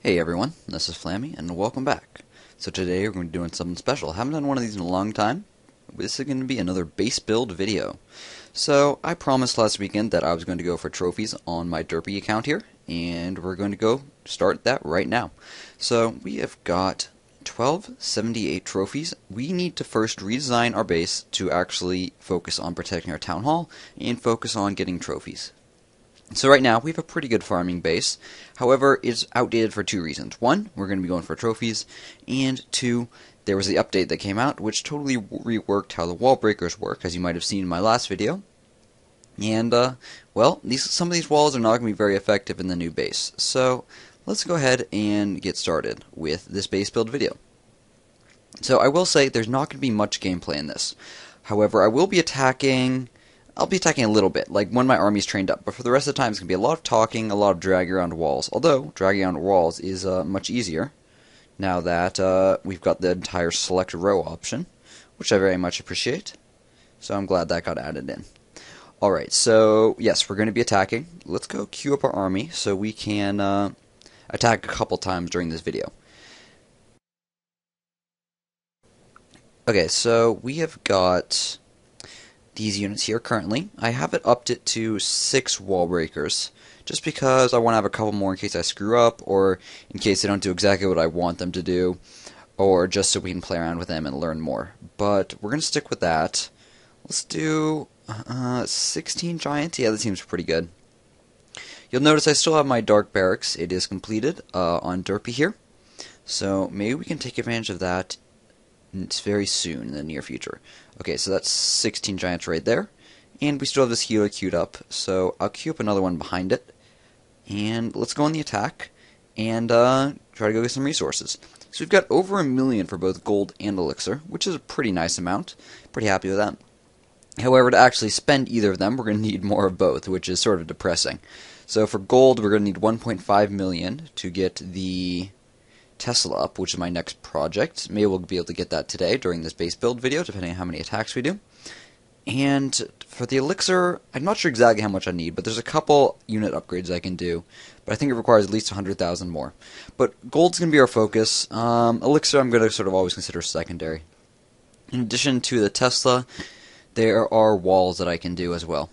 Hey everyone, this is Flammy, and welcome back. So today we're going to be doing something special. I haven't done one of these in a long time. This is going to be another base build video. So I promised last weekend that I was going to go for trophies on my Derpy account here, and we're going to go start that right now. So we have got 1278 trophies. We need to first redesign our base to actually focus on protecting our town hall and focus on getting trophies. So right now, we have a pretty good farming base. However, it's outdated for two reasons. One, we're going to be going for trophies, and two, there was the update that came out, which totally reworked how the wall breakers work, as you might have seen in my last video. And, well, some of these walls are not going to be very effective in the new base. So, let's go ahead and get started with this base build video. So, I will say, there's not going to be much gameplay in this. However, I'll be attacking a little bit, like when my army's trained up, but for the rest of the time it's going to be a lot of talking, a lot of dragging around walls, although dragging around walls is much easier now that we've got the entire select row option, which I very much appreciate, so I'm glad that got added in. Alright, so yes, we're going to be attacking. Let's go queue up our army so we can attack a couple times during this video. Okay, so we have got these units here currently. I have it upped it to 6 wall breakers, just because I want to have a couple more in case I screw up, or in case they don't do exactly what I want them to do, or just so we can play around with them and learn more. But we're going to stick with that. Let's do 16 giants. Yeah, that seems pretty good. You'll notice I still have my dark barracks. It is completed on Derpy here, so maybe we can take advantage of that very soon in the near future. Okay, so that's 16 giants right there, and we still have this healer queued up, so I'll queue up another one behind it, and let's go on the attack, and try to go get some resources. So we've got over 1 million for both gold and elixir, which is a pretty nice amount. Pretty happy with that. However, to actually spend either of them, we're going to need more of both, which is sort of depressing. So for gold, we're going to need 1.5 million to get the Tesla up, which is my next project. Maybe we'll be able to get that today during this base build video, depending on how many attacks we do. And for the elixir, I'm not sure exactly how much I need, but there's a couple unit upgrades I can do. But I think it requires at least 100,000 more. But gold's going to be our focus. Elixir I'm going to sort of always consider secondary. In addition to the Tesla, there are walls that I can do as well.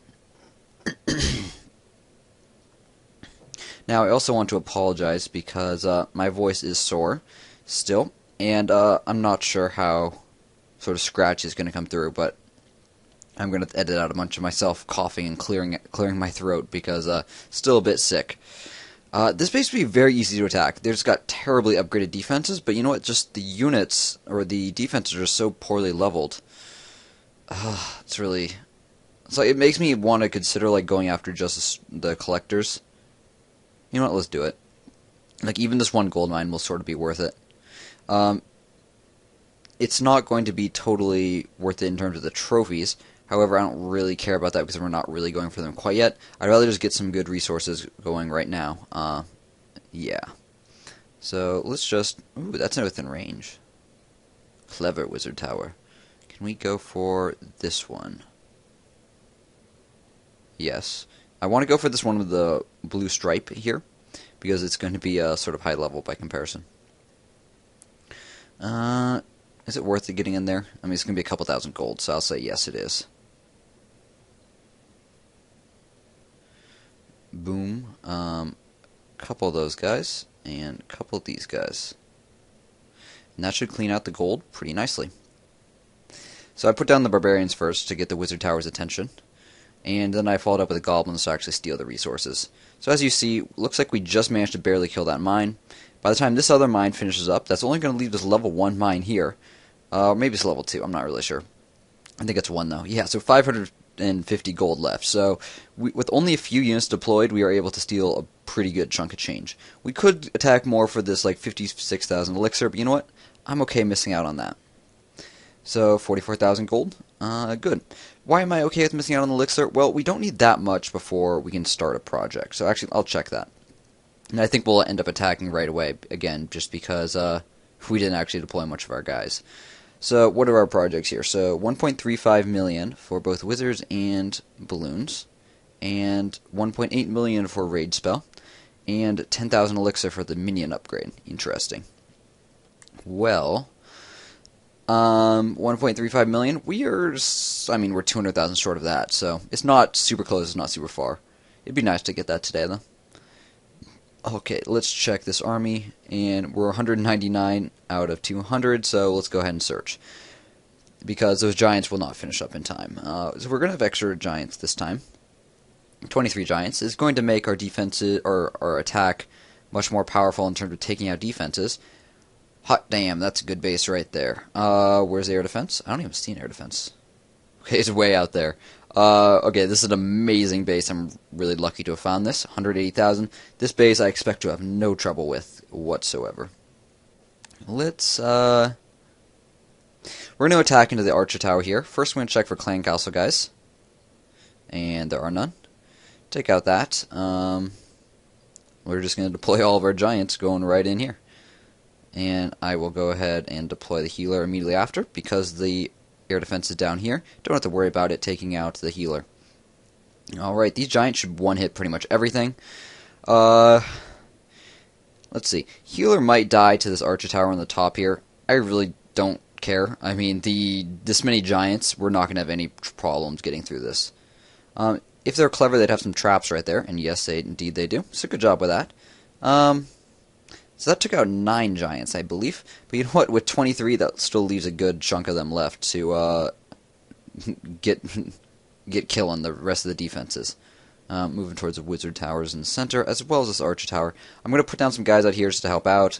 Now, I also want to apologize because my voice is sore still, and I'm not sure how sort of scratch is going to come through, but I'm going to edit out a bunch of myself coughing and clearing my throat because still a bit sick. This base will be very easy to attack. They've just got terribly upgraded defenses, but you know what? Just the units, or the defenses, are so poorly leveled. It's really... So it makes me want to consider like going after just the collectors. You know what, let's do it. Like, even this one gold mine will sort of be worth it. It's not going to be totally worth it in terms of the trophies. However, I don't really care about that because we're not really going for them quite yet. I'd rather just get some good resources going right now. Yeah. So, let's just... Ooh, that's within range. Clever wizard tower. Can we go for this one? Yes. I want to go for this one with the blue stripe here, because it's going to be sort of high level by comparison. Is it worth it getting in there? I mean, it's going to be a couple thousand gold, so I'll say yes, it is. Boom. Couple of those guys, and a couple of these guys. And that should clean out the gold pretty nicely. So I put down the barbarians first to get the wizard tower's attention. And then I followed up with the goblins to actually steal the resources. So as you see, looks like we just managed to barely kill that mine. By the time this other mine finishes up, that's only going to leave this level 1 mine here. Maybe it's level 2, I'm not really sure. I think it's 1 though. Yeah, so 550 gold left. So with only a few units deployed, we are able to steal a pretty good chunk of change. We could attack more for this like 56,000 elixir, but you know what? I'm okay missing out on that. So 44,000 gold. Good. Why am I okay with missing out on the elixir? Well, we don't need that much before we can start a project. So actually, I'll check that. And I think we'll end up attacking right away, again, just because we didn't actually deploy much of our guys. So what are our projects here? So 1.35 million for both wizards and balloons, and 1.8 million for raid spell, and 10,000 elixir for the minion upgrade. Interesting. Well, 1.35 million. We're 200,000 short of that, so it's not super close, it's not super far. It'd be nice to get that today, though. Okay, let's check this army, and we're 199 out of 200, so let's go ahead and search. Because those giants will not finish up in time. So we're going to have extra giants this time. 23 giants is going to make our defenses, or our attack, much more powerful in terms of taking out defenses. Hot damn, that's a good base right there. Where's the air defense? I don't even see an air defense. Okay, it's way out there. Okay, this is an amazing base. I'm really lucky to have found this. 180,000. This base I expect to have no trouble with whatsoever. Let's, we're going to attack into the Archer Tower here. First, we're going to check for Clan Castle guys. And there are none. Take out that. We're just going to deploy all of our giants going right in here. And I will go ahead and deploy the healer immediately after, because the air defense is down here. Don't have to worry about it taking out the healer. Alright, these giants should one-hit pretty much everything. Let's see. Healer might die to this Archer Tower on the top here. I really don't care. I mean, this many giants, we're not going to have any problems getting through this. If they're clever, they'd have some traps right there, and yes, indeed they do. So good job with that. So that took out 9 giants, I believe. But you know what? With 23, that still leaves a good chunk of them left to get killing the rest of the defenses. Moving towards the wizard towers in the center, as well as this archer tower. I'm going to put down some guys out here just to help out.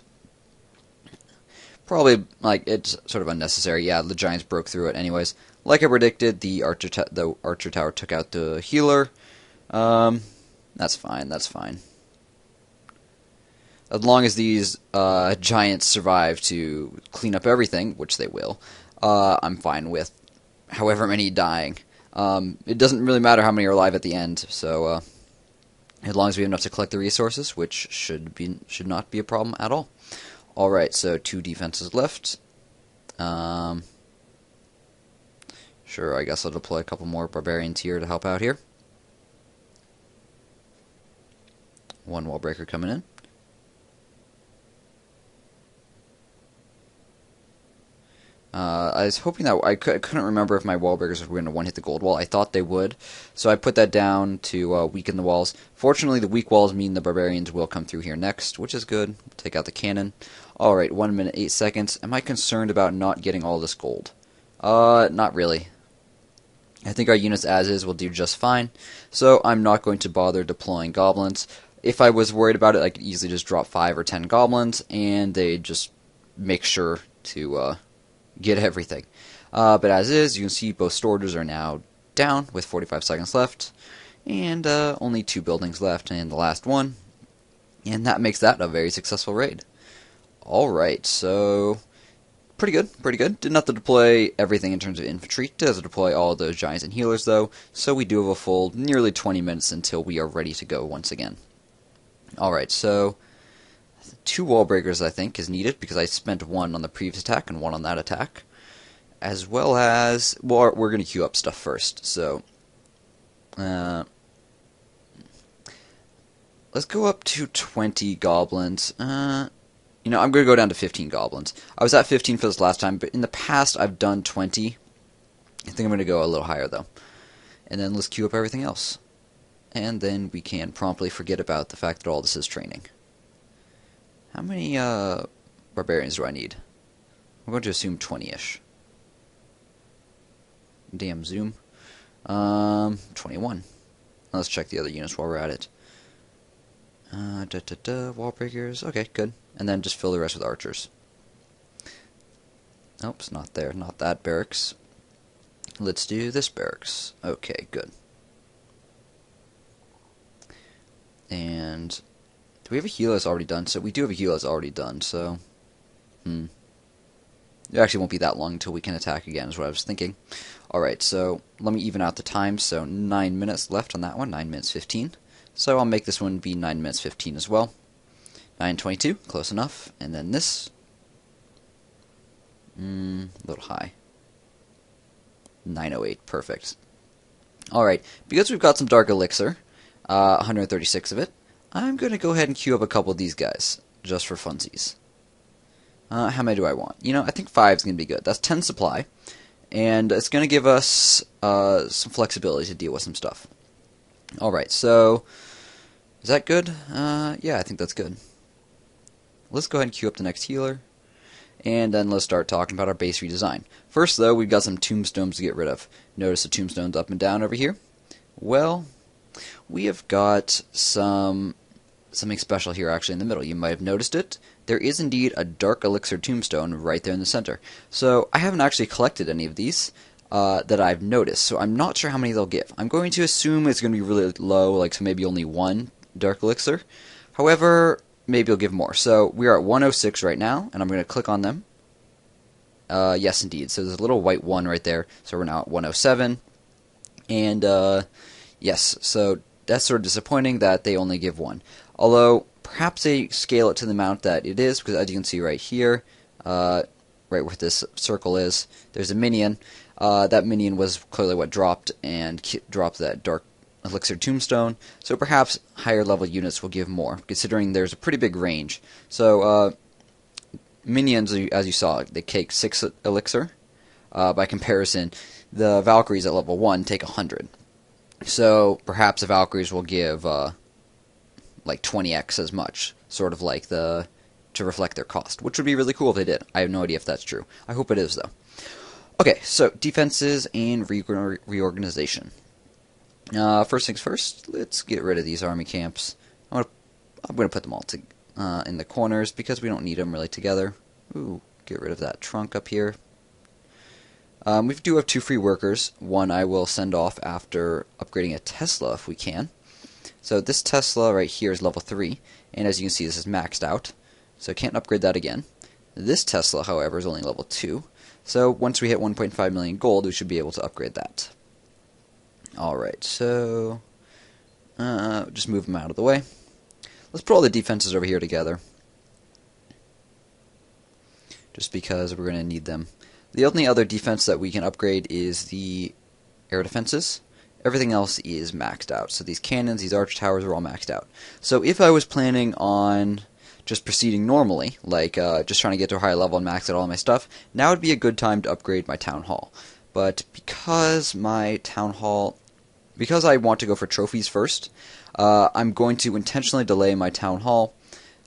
Probably, it's sort of unnecessary. Yeah, the giants broke through it anyways. Like I predicted, the archer tower took out the healer. That's fine, that's fine. As long as these giants survive to clean up everything, which they will, I'm fine with however many dying. It doesn't really matter how many are alive at the end, so as long as we have enough to collect the resources, which should not be a problem at all. Alright, so 2 defenses left. Sure, I guess I'll deploy a couple more barbarians here to help out here. 1 wall breaker coming in. I was hoping that I couldn't remember if my wall breakers were going to one-hit the gold wall. I thought they would, so I put that down to weaken the walls. Fortunately, the weak walls mean the barbarians will come through here next, which is good. Take out the cannon. Alright, 1 minute, 8 seconds. Am I concerned about not getting all this gold? Not really. I think our units as is will do just fine, so I'm not going to bother deploying goblins. If I was worried about it, I could easily just drop 5 or 10 goblins, and they'd just make sure to get everything. But as is, you can see both storages are now down with 45 seconds left, and only 2 buildings left, and the last one, and that makes that a very successful raid. Alright, so pretty good, pretty good. Didn't have to deploy everything in terms of infantry. Did have to deploy all those giants and healers though, so we do have a full nearly 20 minutes until we are ready to go once again. Alright, so 2 wall breakers I think is needed because I spent 1 on the previous attack and 1 on that attack. As well as, well, we're going to queue up stuff first, so let's go up to 20 goblins. You know, I'm going to go down to 15 goblins. I was at 15 for this last time, but in the past I've done 20. I think I'm going to go a little higher though. And then let's queue up everything else. And then we can promptly forget about the fact that all this is training. How many barbarians do I need? I'm going to assume 20-ish. Damn zoom. 21. Let's check the other units while we're at it. Wall breakers. Okay, good. And then just fill the rest with archers. Oops, not there. Not that barracks. Let's do this barracks. Okay, good. And do we have a healer that's already done? So we do have a healer that's already done, so it actually won't be that long until we can attack again, is what I was thinking. Alright, so let me even out the time. So 9 minutes left on that one, 9 minutes 15. So I'll make this one be 9 minutes 15 as well. 9:22, close enough. And then this, a little high. 9:08, perfect. Alright, because we've got some dark elixir, 136 of it, I'm going to go ahead and queue up a couple of these guys, just for funsies. How many do I want? You know, I think 5 is going to be good. That's 10 supply, and it's going to give us some flexibility to deal with some stuff. Alright, so, is that good? Yeah, I think that's good. Let's go ahead and queue up the next healer, and then let's start talking about our base redesign. First, though, we've got some tombstones to get rid of. Notice the tombstones up and down over here? Well, we have got something special here actually in the middle. You might have noticed it. There is indeed a dark elixir tombstone right there in the center. So I haven't actually collected any of these that I've noticed, so I'm not sure how many they'll give. I'm going to assume it's going to be really low, like so maybe only 1 dark elixir. However, maybe it'll give more. So we are at 106 right now, and I'm going to click on them. Yes, indeed. So there's a little white 1 right there. So we're now at 107. And yes, so that's sort of disappointing that they only give 1. Although, perhaps they scale it to the amount that it is, because as you can see right here, right where this circle is, there's a minion. That minion was clearly what dropped that dark elixir tombstone. So perhaps higher level units will give more, considering there's a pretty big range. So minions, as you saw, they take 6 elixir. By comparison, the Valkyries at level 1 take 100. So perhaps the Valkyries will give like 20x as much, sort of like to reflect their cost, which would be really cool if they did. I have no idea if that's true. I hope it is, though. Okay, so defenses and reorganization. First things first, let's get rid of these army camps. I'm gonna put them all in the corners because we don't need them really together. Ooh, get rid of that trunk up here. We do have 2 free workers. One I will send off after upgrading a Tesla if we can. So this Tesla right here is level 3, and as you can see this is maxed out, so I can't upgrade that again. This Tesla, however, is only level 2, so once we hit 1.5 million gold we should be able to upgrade that. Alright, so just move them out of the way. Let's put all the defenses over here together, just because we're going to need them. The only other defense that we can upgrade is the air defenses. Everything else is maxed out. So these cannons, these arch towers are all maxed out. So if I was planning on just proceeding normally, like just trying to get to a higher level and max out all my stuff, now would be a good time to upgrade my town hall. But because my town hall, because I want to go for trophies first, I'm going to intentionally delay my town hall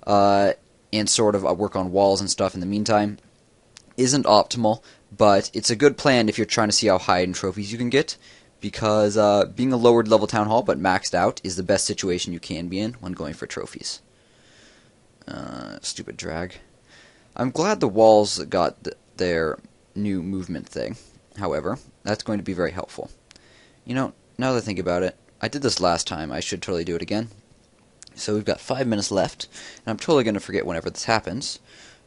and sort of work on walls and stuff in the meantime. Isn't optimal, but it's a good plan if you're trying to see how high in trophies you can get, because being a lowered level town hall but maxed out is the best situation you can be in when going for trophies. Stupid drag. I'm glad the walls got their new movement thing, however. That's going to be very helpful. You know, now that I think about it, I did this last time, I should totally do it again. So we've got 5 minutes left, and I'm totally going to forget whenever this happens.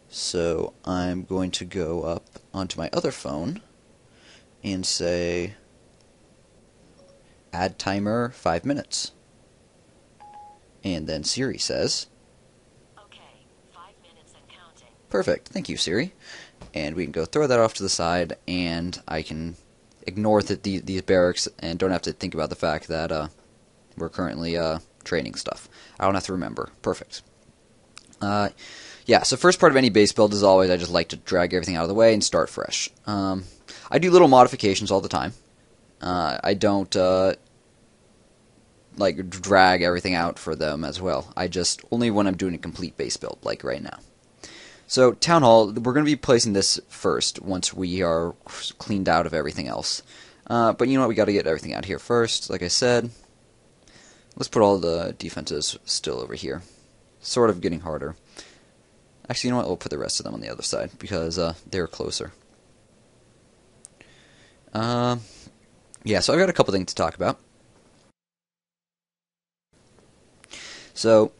So I'm going to go up onto my other phone and say add timer 5 minutes. And then Siri says, okay, 5 minutes and counting. Perfect, thank you Siri. And we can go throw that off to the side, and I can ignore these barracks and don't have to think about the fact that we're currently training stuff. I don't have to remember. Perfect. Yeah, so first part of any base build, as always, I just like to drag everything out of the way and start fresh. I do little modifications all the time. I don't like drag everything out for them as well. I just only when I'm doing a complete base build, like right now. So Town Hall, we're going to be placing this first once we are cleaned out of everything else. But you know what, we got to get everything out here first, like I said. Let's put all the defenses still over here. Sort of getting harder. Actually, you know what, we'll put the rest of them on the other side, because they're closer. Yeah, so I've got a couple things to talk about. So,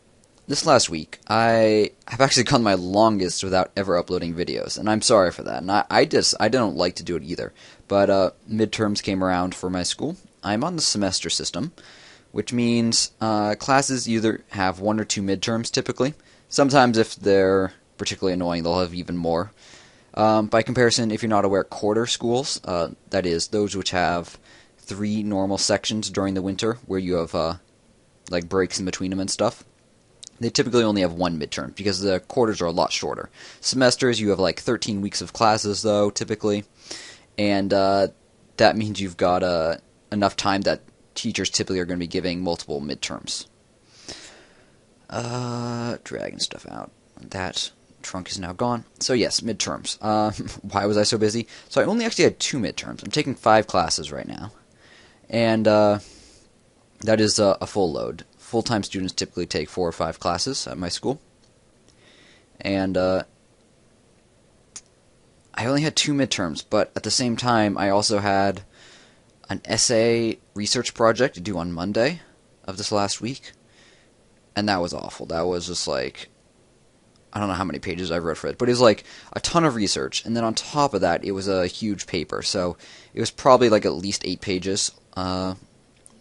this last week, I have actually gone my longest without ever uploading videos, and I'm sorry for that. And I don't like to do it either. But midterms came around for my school. I'm on the semester system, which means classes either have 1 or 2 midterms typically. Sometimes if they're particularly annoying, they'll have even more. By comparison, if you're not aware, quarter schools, that is, those which have 3 normal sections during the winter, where you have like breaks in between them and stuff, They typically only have one midterm because the quarters are a lot shorter. Semesters, you have like 13 weeks of classes, though, typically. And that means you've got enough time that teachers typically are going to be giving multiple midterms. Dragging stuff out. That trunk is now gone. So yes, midterms. Why was I so busy? So I only actually had 2 midterms. I'm taking 5 classes right now. And that is a full load. Full-time students typically take 4 or 5 classes at my school. And I only had 2 midterms, but at the same time, I also had an essay research project due on Monday of this last week. And that was awful. That was just like, I don't know how many pages I wrote for it, but it was like a ton of research. And then on top of that, it was a huge paper. So it was probably like at least 8 pages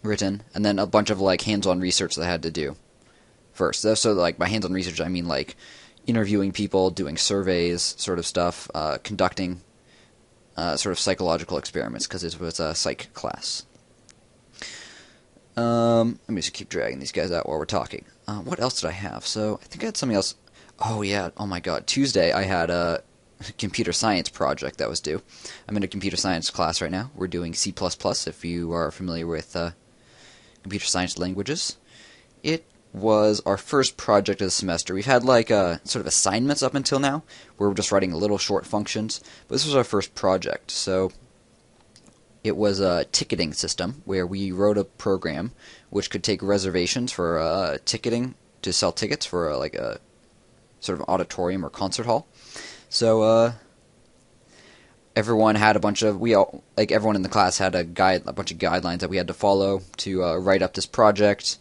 written, and then a bunch of like hands-on research that I had to do first. So like by hands-on research, I mean like interviewing people, doing surveys, sort of stuff, conducting sort of psychological experiments because it was a psych class. Let me just keep dragging these guys out while we're talking. What else did I have? So I think I had something else. Oh yeah, oh my god. Tuesday I had a computer science project that was due. I'm in a computer science class right now. We're doing C++, if you are familiar with computer science languages. It was our first project of the semester. We've had like sort of assignments up until now, where we're just writing little short functions, but this was our first project. So it was a ticketing system where we wrote a program which could take reservations for ticketing to sell tickets for like a sort of auditorium or concert hall. So everyone had a bunch of everyone in the class had a bunch of guidelines that we had to follow to write up this project.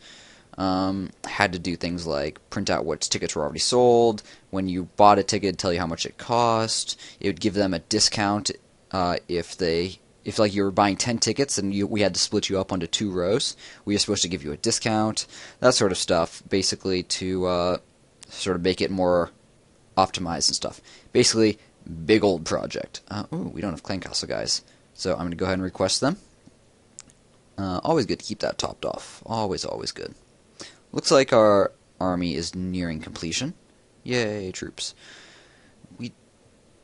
Had to do things like print out what tickets were already sold. When you bought a ticket, tell you how much it cost. It would give them a discount if like you were buying 10 tickets and we had to split you up onto 2 rows. We were supposed to give you a discount. That sort of stuff, basically to sort of make it more optimized and stuff. Basically, big old project. Ooh, we don't have Clan Castle guys, so I'm going to go ahead and request them. Always good to keep that topped off. Always, always good. Looks like our army is nearing completion. Yay, troops. We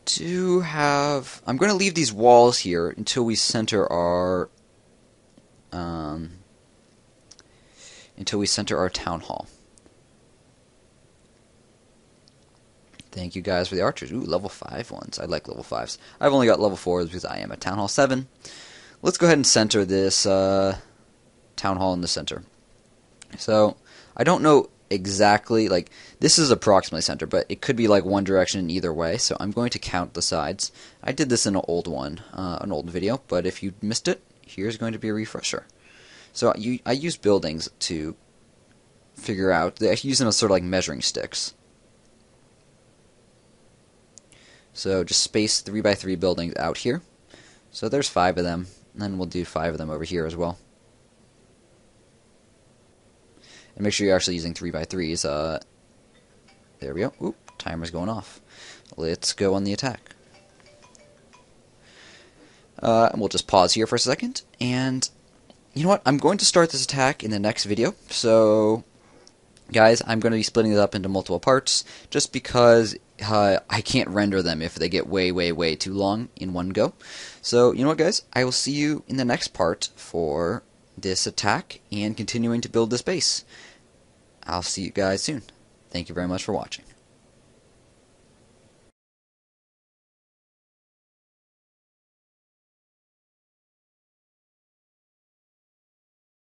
do have... I'm going to leave these walls here until we center our... town hall. Thank you guys for the archers. Ooh, level 5 ones. I like level 5s. I've only got level 4s because I am at Town Hall 7. Let's go ahead and center this Town Hall in the center. So, I don't know exactly, like, this is approximately center, but it could be like one direction either way, so I'm going to count the sides. I did this in an old video, but if you missed it, here's going to be a refresher. So, I use buildings to figure out, I use them as sort of like measuring sticks. So just space 3x3 buildings out here. So there's 5 of them, and then we'll do 5 of them over here as well. And make sure you're actually using 3x3s. There we go. Oop, timer's going off. Let's go on the attack. And we'll just pause here for a second. And you know what? I'm going to start this attack in the next video. So, guys, I'm going to be splitting it up into multiple parts just because I can't render them if they get way, way, way too long in one go. So, you know what, guys? I will see you in the next part for this attack and continuing to build this base. I'll see you guys soon. Thank you very much for watching.